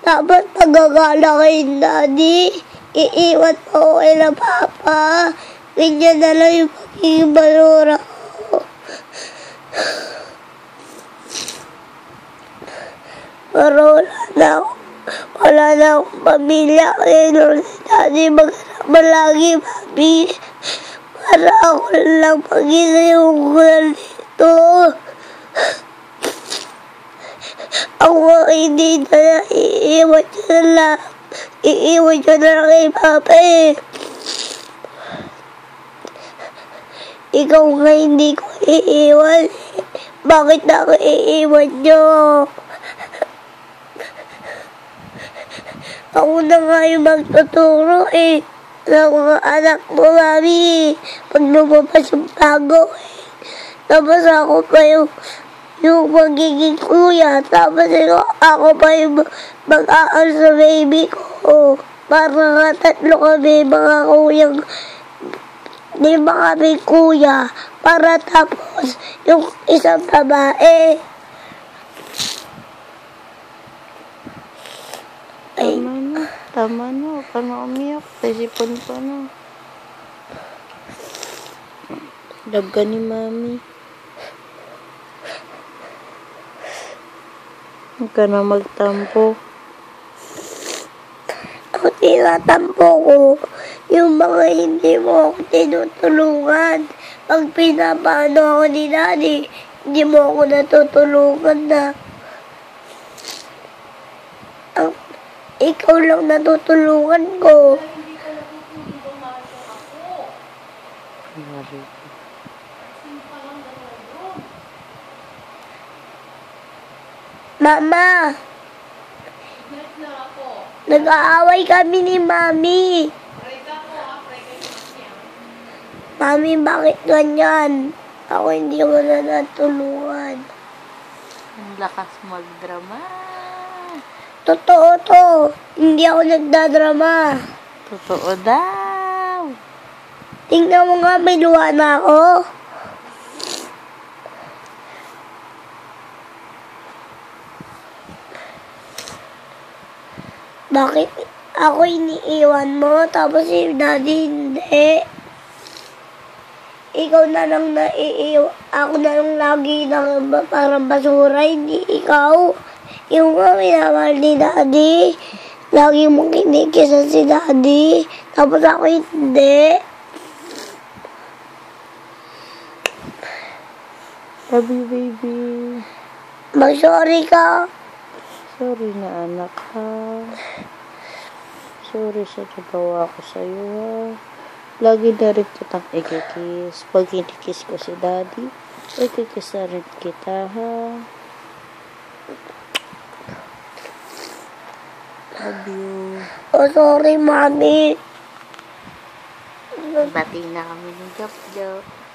Dapat magagala kay Daddy. Iiwan po kay na Papa. Ganyan na lang yung pagiging balura ko. Pero wala na akong pamilya. Kaya nung si Daddy magkasama lagi, Mami. Para ako lang pag-inuulan dito. Ako hindi na iiwan siya na lang. Iiwan siya na lang kay Papa eh. Ikaw nga hindi ko iiwan. Bakit na ako iiwan niyo? Ako na nga yung magtuturo eh. Sa mga anak mo, Mami. Pag lumabas yung bago eh. Tapos ako pa yung magiging kuya. Tapos ako pa yung mag-aal sa baby ko. Para nga tatlo kami mga kuyang. Lima kami kuya. Para tapos yung isang babae. Ay. Tama na. Huwag ka na umiyak. Tasipon pa na. Love ka ni Mami. Huwag ka na magtampo. Ako tinatampo ko yung mga hindi mo ako tinutulungan. Pag pinapano ako ni Daddy, hindi mo ako natutulungan na. Ikaw lang natutulungan ko. Mama! Nag-aaway kami ni Mami. Mami, bakit ganyan? Ako hindi mo na natulungan. Ang lakas magdrama. Totoo to. Hindi ako nagdadrama. Totoo daw. Tingnan mo nga, may luha na ako. Bakit ako iniiwan mo, tapos si Daddy hindi? Ikaw na lang naiiwan. Ako na lang lagi na parang basura, hindi ikaw. Yung mga minamahal ni Daddy. Lagi mong kinikisan si Daddy. Tapos ako hindi. Love you, baby. Mag-sorry ka. Sorry na, anak, ha. Sorry sa nagawa ko sa'yo, ha. Lagi na rin kitang ikikis. Pag kinikis ko si Daddy, ikikis na rin kita, ha. Love you. Oh, sorry, Mami. Bati na kami ng Jop-Jop.